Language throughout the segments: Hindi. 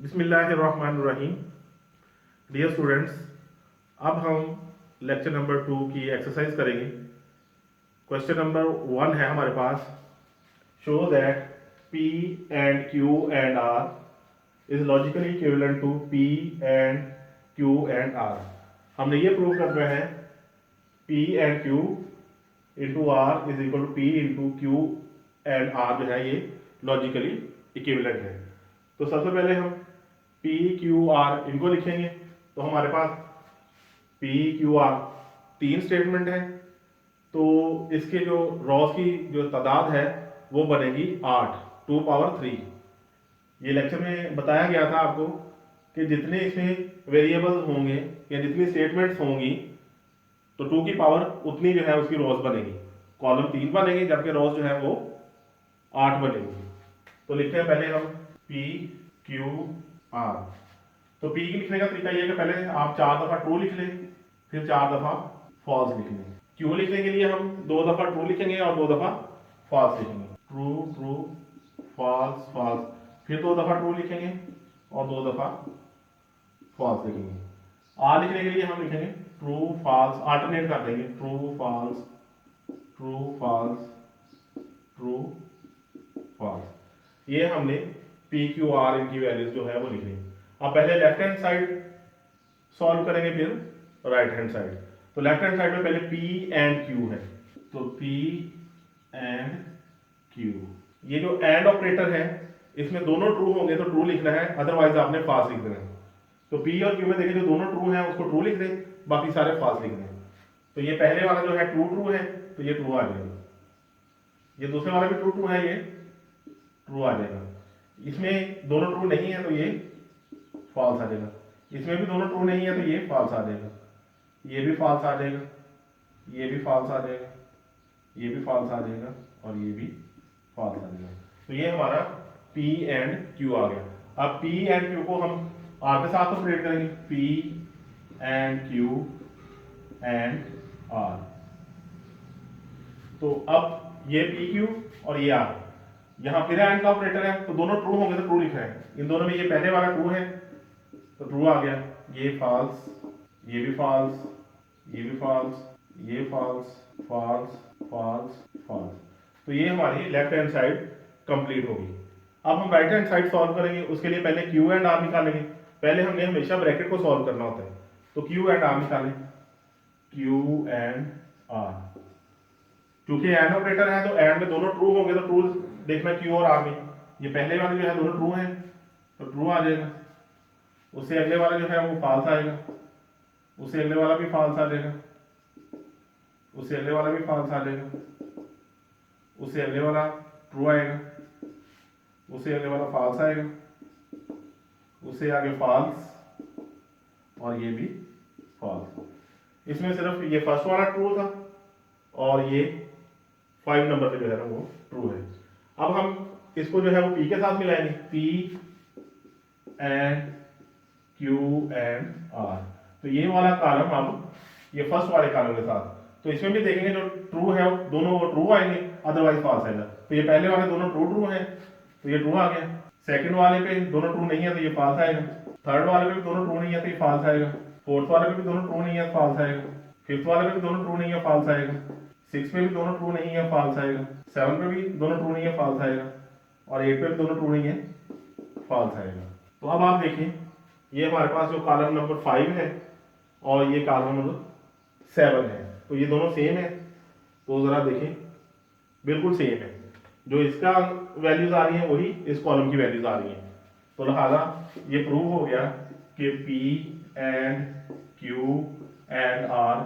बिस्मिल्लाहिर्रहमानिर्रहीम। डियर स्टूडेंट्स, अब हम लेक्चर नंबर 2 की एक्सरसाइज करेंगे। क्वेश्चन नंबर 1 है हमारे पास, show that P and Q and R is logically equivalent to P and Q and R। हमने ये प्रूव करना है P and Q into R is equal to P into Q and R जो है ये लॉजिकली इक्विवेलेंट है। तो सबसे पहले हम P Q R इनको लिखेंगे। तो हमारे पास P Q R तीन स्टेटमेंट है, तो इसके जो रॉस की जो तादाद है वो बनेगी 8, 2 पावर 3। ये लेक्चर में बताया गया था आपको कि जितने इसमें वेरिएबल्स होंगे या जितनी स्टेटमेंट्स होंगी तो 2 की पावर उतनी जो है उसकी रॉस बनेगी। कॉलम 3 बनेगी जबकि रॉस जो है वो 8 बनेगी। तो लिखते हैं पहले हम P Q R। तो P की लिखने का तरीका ये है कि पहले आप 4 दफा ट्रू लिख लें, फिर 4 दफा फॉल्स लिख लें। Q लिखने के लिए हम 2 दफा ट्रू लिखेंगे और 2 दफा फॉल्स लिखेंगे। ट्रू ट्रू फॉल्स फॉल्स, फिर 2 दफा ट्रू लिखेंगे और 2 दफा फॉल्स लिखेंगे। R लिखने के लिए हम लिखेंगे ट्रू फॉल्स, अल्टरनेट कर देंगे, true false true false true false. ये हमने P Q R इनकी वैल्यूज जो है वो लिख ली। अब पहले लेफ्ट हैंड साइड सॉल्व करेंगे फिर राइट हैंड साइड। तो लेफ्ट हैंड साइड में पहले P एंड Q है, तो P एंड Q। ये जो एंड ऑपरेटर है इसमें दोनों ट्रू होंगे तो ट्रू लिखना है, अदरवाइज आपने फॉल्स लिख देना है। तो P और Q में देखें जो दोनों ट्रू हैं उसको ट्रू लिख दें, बाकी सारे फॉल्स लिख दें। तो ये पहले वाला जो है ट्रू ट्रू है तो ये ट्रू आ जाएगा, ये दूसरे वाला भी ट्रू ट्रू है, ये ट्रू आ जाएगा। इसमें दोनों ट्रू नहीं है तो ये फॉल्स आ जाएगा, इसमें भी दोनों ट्रू नहीं है तो ये फॉल्स आ जाएगा, ये भी फॉल्स आ जाएगा, ये भी फॉल्स आ जाएगा, ये भी फॉल्स आ जाएगा और ये भी फॉल्स आ जाएगा। तो ये हमारा P एंड Q आ गया। अब P एंड Q को हम R के साथ ऑपरेट करेंगे, P and Q and R। तो अब ये PQ और ये R, यहाँ फिर एंड का ऑपरेटर है तो दोनों ट्रू होंगे तो ट्रू लिख रहे हैं। इन दोनों में ये पहले वाला ट्रू है तो ट्रू आ गया, ये फॉल्स, ये भी फॉल्स, ये भी फॉल्स, ये फॉल्स, फॉल्स फॉल्स फॉल्स। तो ये हमारी लेफ्ट हैंड साइड कंप्लीट होगी। अब हम राइट हैंड साइड सॉल्व करेंगे, उसके लिए पहले Q एंड R निकालेंगे। पहले हमने हमेशा ब्रैकेट को सॉल्व करना होता है, तो Q एंड R निकालें, Q एंड R। क्योंकि एंड ऑपरेटर है तो एंड में दोनों ट्रू होंगे तो ट्रू देखना Q और R में। ये पहले वाले जो है दोनों ट्रू हैं तो ट्रू आ जाएगा, उससे अगले वाला जो है वो फॉल्स आएगा, उससे अगले वाला भी फॉल्स आ जाएगा, उससे अगले वाला भी फॉल्स आ जाएगा, उससे अगले वाला ट्रू आएगा, उससे अगले वाला फॉल्स आएगा, उससे आगे फॉल्स और ये भी फॉल्स। इसमें सिर्फ ये फर्स्ट वाला ट्रू था और ये 5 नंबर पे जो है ना वो ट्रू है। अब हम इसको जो है वो P के साथ मिलाएंगे, P and Q and R। तो ये वाला कॉलम अब ये फर्स्ट वाले कॉलम के साथ, तो इसमें भी देखेंगे जो ट्रू है दोनों वो ट्रू आएंगे, अदरवाइज फॉल्स आएगा। तो ये पहले वाले दोनों ट्रू ट्रू हैं तो ये ट्रू आ गया, सेकंड वाले पे दोनों ट्रू नहीं है तो ये फॉल्स आएगा, थर्ड वाले पे भी दोनों ट्रू नहीं है तो ये फॉल्स आएगा, फोर्थ वाले पे भी दोनों ट्रू नहीं है फॉल्स आएगा, फिफ्थ वाले पे भी दोनों ट्रू नहीं है फॉल्स आएगा, सिक्स पे भी दोनों ट्रू नहीं है फॉल्स आएगा, 7 पे भी दोनों ट्रू नहीं है फॉल्स आएगा और 8 पे भी दोनों ट्रू नहीं है फॉल्स आएगा। तो अब आप देखिए ये हमारे पास जो कॉलम नंबर 5 है और ये कॉलम नंबर 7 है, तो ये दोनों सेम है। तो जरा देखें बिल्कुल सेम है, जो इसका वैल्यूज आ रही है वही इस कॉलम की वैल्यूज आ रही है। तो लिहाजा ये प्रूव हो गया कि P and Q and R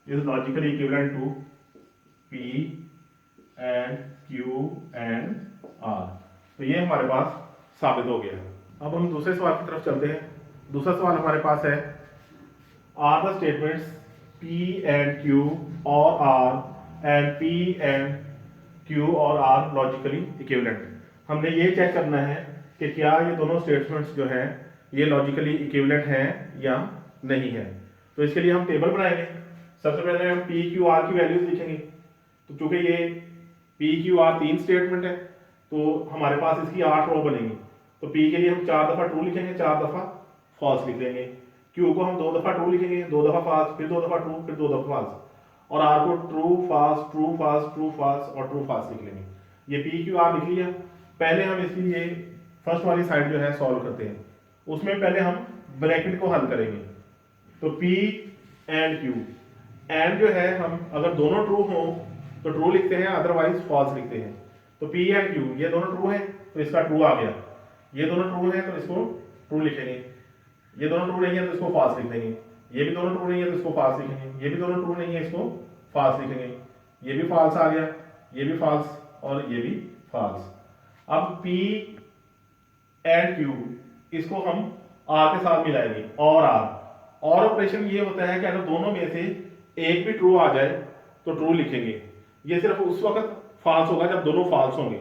is logically equivalent to P and Q and R। तो ये हमारे पास साबित हो गया। अब हम दूसरे सवाल की तरफ चलते हैं। दूसरा सवाल हमारे पास है, are the statements P and Q और R and P and Q और R लॉजिकली इक्विवेलेंट। हमने ये चेक करना है कि क्या ये दोनों स्टेटमेंट्स जो हैं ये लॉजिकली इक्विवेलेंट हैं या नहीं है। तो इसके लिए हम टेबल बनाएंगे। सबसे पहले हम P Q R की वैल्यूज लिखेंगे। तो चूंकि ये P Q R 3 स्टेटमेंट है तो हमारे पास इसकी 8 रो बनेंगी। तो पी के लिए हम 4 दफा ट्रू लिखेंगे, 4 दफा फॉल्स लिख लेंगे। क्यू को हम 2 दफा ट्रू लिखेंगे, 2 दफा फॉल्स, फिर 2 दफा ट्रू, फिर 2 दफा फॉल्स, और आर को true false true false true false और ट्रू फॉल्स लिख लेंगे। ये पी क्यू आर लिख लिया। पहले हम इसकी ये फर्स्ट वाली साइड जो है सॉल्व करते हैं। उसमें पहले हम ब्रैकेट को हल करेंगे। तो पी एंड क्यू, एंड जो है हम अगर दोनों ट्रू हो तो ट्रू लिखते हैं, अदरवाइज फॉल्स लिखते हैं। तो पी एंड क्यू ये दोनों ट्रू है तो इसका ट्रू आ गया, ये दोनों ट्रू है तो इसको ट्रू लिखेंगे, ये दोनों ट्रू नहीं है तो इसको फॉल्स लिख देंगे, ये भी दोनों ट्रू नहीं है तो इसको फॉल्स लिखेंगे, ये भी दोनों ट्रू नहीं है इसको फॉल्स लिखेंगे, ये भी फॉल्स आ गया, ये भी फॉल्स और ये भी फॉल्स। अब P एंड Q इसको हम R के साथ मिलाएंगे, और ऑपरेशन ये होता है कि अगर दोनों में से एक भी ट्रू आ जाए तो ट्रू लिखेंगे। ये सिर्फ उस वक्त फॉल्स होगा जब दोनों फॉल्स होंगे।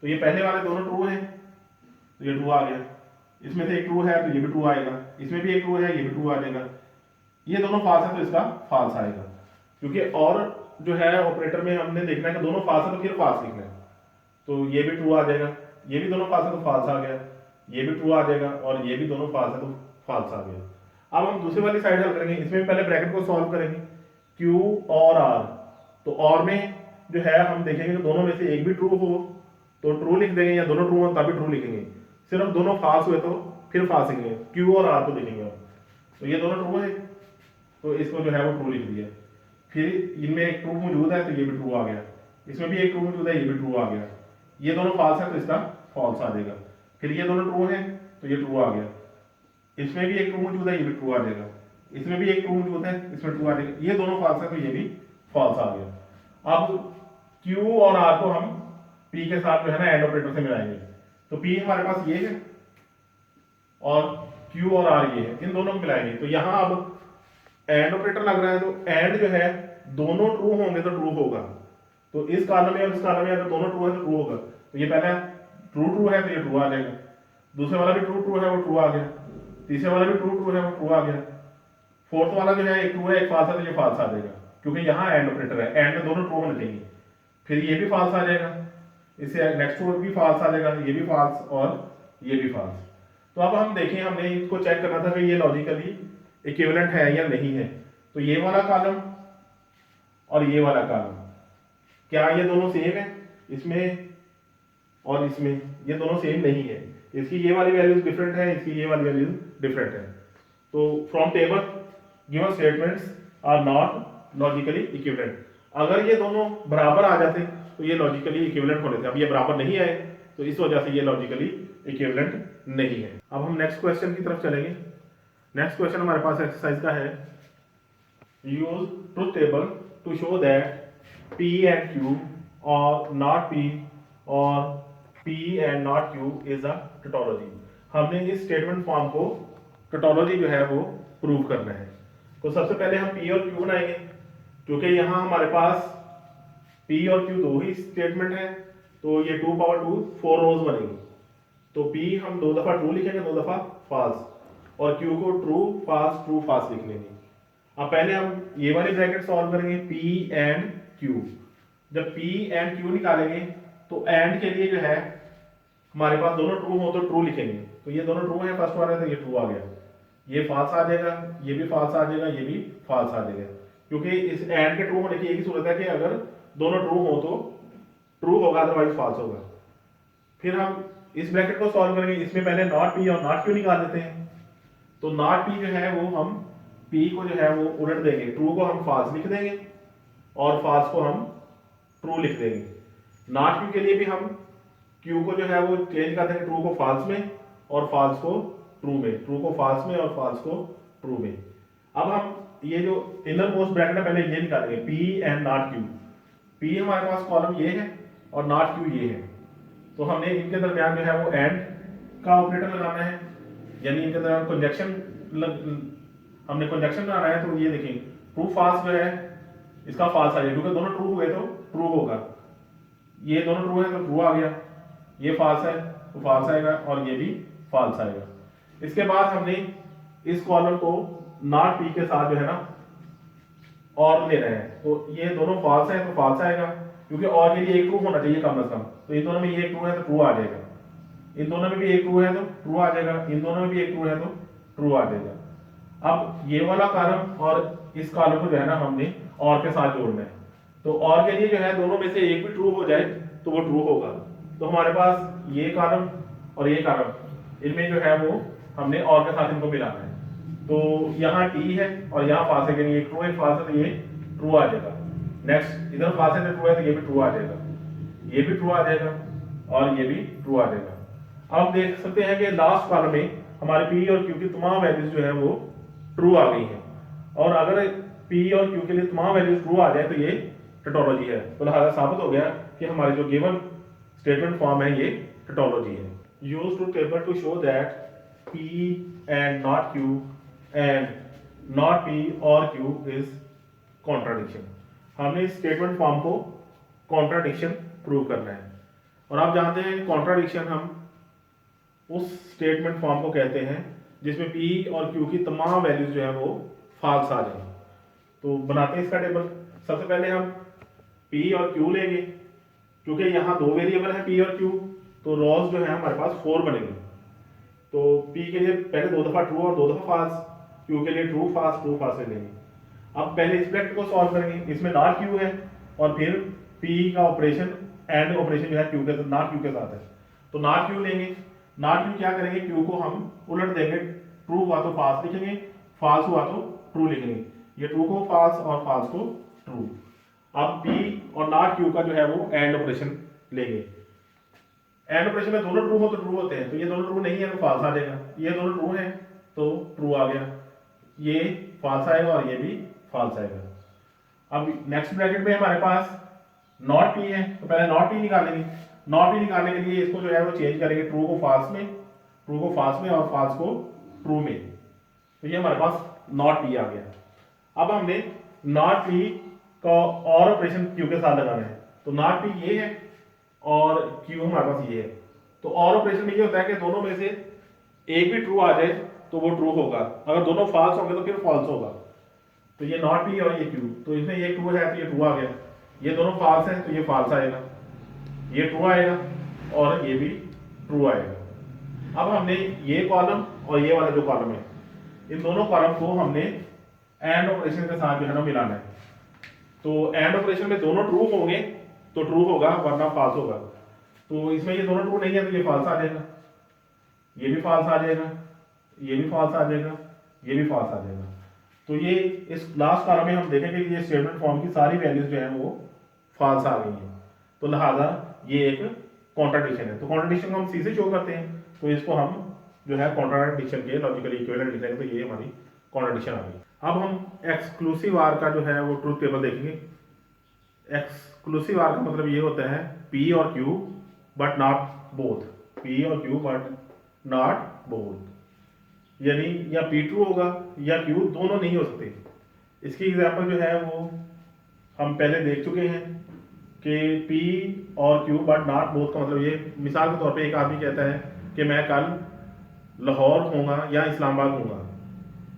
तो ये पहले वाले दोनों ट्रू हैं तो ये ट्रू आ गया, इसमें से एक ट्रू है तो ये भी ट्रू आएगा, इसमें भी एक ट्रू है ये भी ट्रू आ जाएगा, ये दोनों फॉल्स है तो इसका फॉल्स आएगा। क्योंकि और जो है ऑपरेटर में हमने देखना है कि दोनों फॉल्स है तो फिर फॉल्स लिखना है। तो ये भी ट्रू आ जाएगा, ये भी दोनों फॉल्स है तो फॉल्स आ गया, ये भी ट्रू आ जाएगा और ये भी दोनों फॉल्स है तो फॉल्स आ गया। अब हम दूसरी वाली साइड हल करेंगे। इसमें पहले ब्रैकेट को सॉल्व करेंगे, Q और R। तो और में जो है हम देखेंगे कि दोनों में से एक भी ट्रू हो तो ट्रू लिख देंगे, या दोनों ट्रू हो तभी ट्रू लिखेंगे, सिर्फ दोनों फॉल्स हुए तो फिर फॉल्स लिखेंगे, Q और R को लिखेंगे। तो ये दोनों ट्रू है तो इसको जो है वो ट्रू लिख दिया। फिर इनमें एक ट्रू मौजूद है तो ये भी ट्रू आ गया, इसमें भी एक ट्रू मौजूद है ये भी ट्रू आ गया, ये दोनों फॉल्स है तो इसका फॉल्स आ जाएगा। फिर ये दोनों ट्रू है तो ये ट्रू आ गया, इसमें भी एक ट्रू मौजूद है ये भी ट्रू आ जाएगा, इसमें भी एक ट्रू मौजूद है इसमें ट्रू आ जाएगा, ये दोनों फॉल्स है तो ये भी फॉल्स आ गया। अब Q और R को हम P के साथ जो है ना एंड ऑपरेटर से मिलाएंगे। तो P हमारे पास ये है और Q और R ये है, इन दोनों को मिलाएंगे। तो यहाँ अब एंड ऑपरेटर लग रहा है तो एंड जो है दोनों ट्रू होंगे तो ट्रू होगा। तो इस कॉलम में और इस कॉलम में अगर दोनों ट्रू है तो ट्रू होगा। तो ये पहला ट्रू ट्रू है तो ये ट्रू आ जाएगा, दूसरे वाला भी ट्रू ट्रू है वो ट्रू आ गया, तीसरे वाला भी ट्रू ट्रू है वो ट्रू आ गया, फोर्थ वाला जो है एक ट्रू है एक फॉल्स है तो ये फॉल्स आ जाएगा, क्योंकि यहाँ एंड ऑपरेटर है, एंड में दोनों ट्रू होने चाहिए। फिर ये भी फॉल्स आ जाएगा, इससे नेक्स्ट भी फॉल्स आ जाएगा, ये भी फॉल्स और ये भी फॉल्स। तो अब हम देखें, हमने इसको चेक करना था कि ये लॉजिकली इक्विवेलेंट है या नहीं है। तो ये वाला कॉलम और ये वाला कॉलम क्या ये दोनों सेम है? इसमें और इसमें ये दोनों सेम नहीं है, इसकी ये वाली वैल्यूज डिफरेंट है, इसकी ये वाली वैल्यूज डिफरेंट है। तो from table given statements are not logically equivalent. अगर ये दोनों बराबर आ जाते तो ये लॉजिकली इक्विवेलेंट होने थे, अब ये बराबर नहीं आए तो इस वजह से ये लॉजिकली इक्विवेलेंट नहीं है। अब हम नेक्स्ट क्वेश्चन की तरफ चलेंगे। नेक्स्ट क्वेश्चन हमारे पास एक्सरसाइज का है, use truth table to show that P and Q और not P और P and not Q is a tautology। हमने इस स्टेटमेंट फॉर्म को tautology जो है वो प्रूव करना है। तो सबसे पहले हम P और Q बनाएंगे, क्योंकि यहाँ हमारे पास P और Q दो ही स्टेटमेंट है तो ये 2 पावर 2 4 रोज बनेगी। तो P हम 2 दफा ट्रू लिखेंगे 2 दफा फॉल्स, और Q को ट्रू फॉल्स लिख लेंगे। अब पहले हम ये वाली ब्रैकेट सॉल्व करेंगे, P एंड Q। जब P एंड Q निकालेंगे तो एंड के लिए जो है हमारे पास दोनों ट्रू हो तो ट्रू लिखेंगे। तो ये दोनों ट्रू है फर्स्ट वाला तो ये ट्रू आ गया, ये फॉल्स आ जाएगा, ये भी फॉल्स आ जाएगा, ये भी फॉल्स आ जाएगा, क्योंकि इस एंड के ट्रू होने की एक ही सूरत है कि अगर दोनों ट्रू हो तो ट्रू होगा, अदरवाइज फॉल्स होगा। फिर हम इस ब्रैकेट को सॉल्व करेंगे, इसमें पहले नॉट P और नॉट Q निकाल देते हैं। तो नॉट P जो है वो हम P को जो है वो उलट देंगे, ट्रू को हम फॉल्स लिख देंगे और फॉल्स को हम ट्रू लिख देंगे। नॉट Q के लिए भी हम Q को जो है वो चेंज कर देंगे, ट्रू को फॉल्स में और फॉल्स को ट्रू में, ट्रू को फॉल्स में और फॉल्स को ट्रू में। अब हम ये जो इनर मोस्ट ब्रैकेट है पहले ये निकालेंगे, P and not Q। P हमारे पास कॉलम ये है और नॉट Q ये है, तो हमने इनके दरमियान जो है वो एंड का ऑपरेटर लगाना है, यानी इनके दरमियान हमने कंजक्शन बनाना है। तो ये देखिए ट्रू फॉल्स जो है इसका फॉल्स आ जाएगा, क्योंकि दोनों ट्रू हुए तो ट्रू होगा, ये दोनों ट्रू है तो ट्रू आ गया, ये फॉल्स है तो फॉल्स आएगा और ये भी फॉल्स आएगा। इसके बाद हमने इस कॉलम को नॉट P के साथ जो है ना और ले रहे हैं, तो ये दोनों फॉल्स है तो फॉल्स आएगा, क्योंकि और के लिए एक ट्रू होना चाहिए कम से कम, तो ये दोनों में ये ट्रू है तो ट्रू आ जाएगा। इन दोनों में भी एक ट्रू है तो ट्रू आ जाएगा, इन दोनों में भी एक ट्रू है तो ट्रू आ जाएगा। अब ये वाला कॉलम और इस कॉलम को जो है ना हमने और के साथ जोड़ना है, तो और के लिए जो है दोनों में से एक भी ट्रू हो जाए तो वो ट्रू होगा। तो हमारे पास ये कॉलम और ये कॉलम, इनमें जो है वो हमने और के साथ इनको मिलाना है। तो यहाँ टी है और यहाँ फाल्स है, यानी ये ट्रू है फाल्स है तो ये ट्रू आ जाएगा। नेक्स्ट इधर फाल्स है तो ट्रू है तो ये भी ट्रू आ जाएगा, ये भी ट्रू आ जाएगा और ये भी ट्रू आ जाएगा। अब हम देख सकते हैं कि लास्ट कॉलम में हमारे पी और क्यू की तमाम वैल्यूज जो है वो ट्रू आ गई हैं, और अगर पी और क्यू के लिए तमाम वैल्यूज ट्रू आ जाए तो ये टोटोलॉजी है। तो लिहाजा साबित हो गया कि हमारी जो गिवन स्टेटमेंट फॉर्म है ये टोटोलॉजी है। यूज टू table to show that P and not Q and not P or Q is contradiction। हमने इस स्टेटमेंट फॉर्म को कॉन्ट्राडिक्शन प्रूव करना है, और आप जानते हैं कॉन्ट्राडिक्शन हम उस स्टेटमेंट फॉर्म को कहते हैं जिसमें P और Q की तमाम वैल्यूज जो है वो फाल्स आ जाए। तो बनाते हैं इसका टेबल। सबसे पहले हम P और Q लेंगे, क्योंकि यहाँ दो वेरिएबल है P और Q, तो रॉज जो है हमारे पास 4 बनेंगे। तो P के लिए पहले 2 दफा ट्रू और 2 दफा फाल्स, Q के लिए ट्रू फाल्स ले लेंगे। अब पहले इस ब्रैकेट को सॉल्व करेंगे, इसमें नॉट Q है और फिर P का ऑपरेशन एंड ऑपरेशन जो है Q के साथ नॉट Q के साथ है, तो नॉट Q लेंगे। नॉट Q क्या करेंगे, Q को हम उलट देंगे, ट्रू हुआ तो फाल्स लिखेंगे, फाल्स हुआ तो ट्रू लिखेंगे। ये ट्रू को फाल्स और फाल्स को ट्रू। अब P और नॉट Q का जो है वो एंड ऑपरेशन लेंगे। एंड ऑपरेशन में दोनों ट्रू हो तो ट्रू होते हैं, तो ये दोनों ट्रू नहीं है तो फाल्स आ जाएगा। ये दोनों ट्रू हैं तो ट्रू आ गया, ये फाल्स आएगा और ये भी फाल्स आएगा। अब नेक्स्ट ब्रैकेट में हमारे पास नॉट पी है, तो पहले नॉट पी निकालेंगे। नॉट पी निकालने के लिए इसको जो है वो चेंज करेंगे, ट्रू को फाल्स में, ट्रू को फाल्स में और फाल्स को ट्रू में, तो ये हमारे पास नॉट पी आ गया। अब हमने नॉट पी का और ऑपरेशन क्यू के साथ लगाना है, तो नॉट पी ये है और Q हमारे पास ये है। तो और ऑपरेशन में ये होता है कि दोनों में से एक भी ट्रू आ जाए तो वो ट्रू होगा, अगर दोनों फाल्स होंगे तो फिर फॉल्स होगा। तो ये नॉट P और ये Q, तो इसमें ये ट्रू है तो ये ट्रू आ गया, ये दोनों फाल्स हैं तो ये फाल्स आएगा, ये ट्रू आएगा और ये भी ट्रू आएगा। अब हमने ये कॉलम और ये वाला जो कॉलम है, इन दोनों कॉलम को हमने एंड ऑपरेशन के साथ जो है ना मिलाना है। तो एंड ऑपरेशन में दोनों ट्रू होंगे तो ट्रू होगा वरना फाल्स होगा। तो इसमें ये दोनों ट्रू नहीं है तो ये फाल्स आ जाएगा, ये भी फाल्स आ जाएगा, ये भी फाल्स आ जाएगा, ये भी फाल्स आ जाएगा। तो ये इस लास्ट कॉलम में हम देखेंगे कि ये स्टेटमेंट फॉर्म की सारी वैल्यूज जो है वो फाल्स आ गई हैं, तो लिहाजा ये एक कॉन्ट्राडिक्शन है। तो कॉन्ट्राडिक्शन को हम सी से शो करते हैं, तो इसको हम जो है कॉन्ट्राडिक्शन के लॉजिकली इक्विवेलेंट लिखेंगे, तो ये हमारी कॉन्ट्राडिक्शन आ गई। अब हम एक्सक्लूसिव आर का जो है वो ट्रूथ टेबल देखेंगे। एक्सक्लूसिव आर का मतलब ये होता है P और Q but not both, P और Q बट नॉट बोथ, यानी या P ट्रू होगा या Q, दोनों नहीं हो सकते। इसकी एग्जांपल जो है वो हम पहले देख चुके हैं कि P और Q बट नॉट बोथ का मतलब ये, मिसाल के तौर पे एक आदमी कहता है कि मैं कल लाहौर होऊंगा या इस्लामाबाद होऊंगा,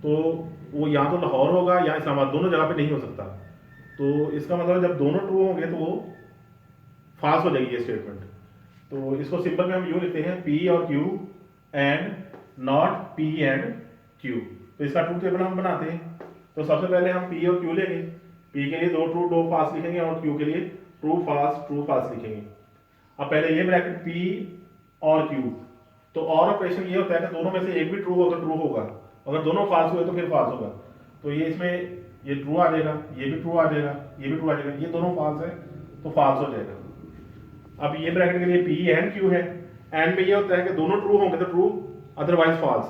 तो वो या तो लाहौर होगा या इस्लामाबाद, दोनों जगह पे नहीं हो सकता। तो इसका मतलब जब दोनों ट्रू होंगे तो वो फाल्स हो जाएगी ये स्टेटमेंट। तो इसको सिंपल में हम यूँ लिखते हैं P और Q and not P and Q। तो इसका ट्रूथ टेबल हम बनाते हैं। तो सबसे पहले हम P और Q लेंगे, P के लिए 2 ट्रू 2 फाल्स लिखेंगे और Q के लिए ट्रू फाल्स लिखेंगे। अब पहले ये ब्रैकेट P और Q, तो और ऑपरेशन ये होता है कि दोनों में से एक भी ट्रू हो तो ट्रू होगा, अगर दोनों फाल्स हुए तो फिर फाल्स होगा। तो ये इसमें ये ट्रू आ जाएगा, ये भी ट्रू आ जाएगा, ये भी ट्रू आ जाएगा, ये दोनों फाल्स है तो फाल्स हो जाएगा। अब ये ब्रैकेट के लिए P एंड Q है, एंड में ये होता है कि दोनों ट्रू होंगे तो ट्रू अदरवाइज फाल्स।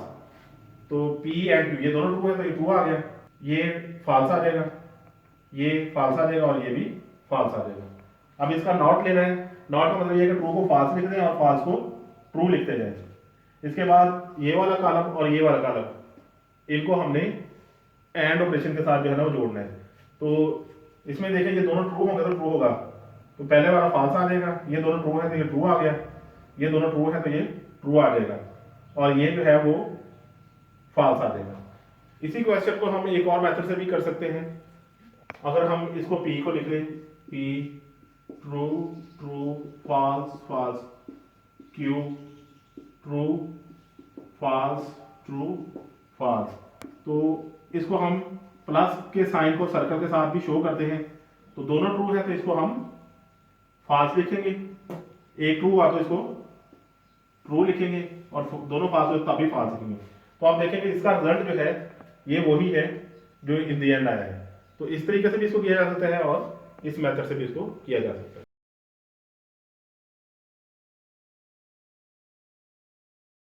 तो P एंड Q ये दोनों ट्रू है तो ये ट्रू आ गया, ये फाल्स आ जाएगा, ये फाल्स आ जाएगा और ये भी फाल्स आ जाएगा। अब इसका नॉट लेना है, नॉट का मतलब ये है कि ट्रू को फाल्स लिख दें और फाल्स को ट्रू लिखते जाए। इसके बाद ये वाला कॉलम और ये वाला कॉलम, इनको हमने एंड ऑपरेशन के साथ जो है ना वो जोड़ना है। तो इसमें देखें ये दोनों ट्रू होंगे तो ट्रू होगा, तो पहले वाला फाल्स आ जाएगा, ये दोनों ट्रू है तो ये ट्रू आ गया, ये दोनों ट्रू है तो ये ट्रू आ जाएगा और ये जो है वो फाल्स आ जाएगा। इसी क्वेश्चन को हम एक और मेथड से भी कर सकते हैं। अगर हम इसको P को लिख लें, P true true false false, Q true false true false. तो इसको हम प्लस के साइन को सर्कल के साथ भी शो करते हैं, तो दोनों ट्रू है तो इसको हम फॉल्स लिखेंगे, एक ट्रू हुआ तो इसको ट्रू लिखेंगे, और दोनों फॉल्स हुए तब भी फॉल्स लिखेंगे। तो आप देखेंगे इसका रिजल्ट जो है ये वही है जो इन द एंड आया है। तो इस तरीके से भी इसको किया जा सकता है और इस मेथड से भी इसको किया जा सकता है।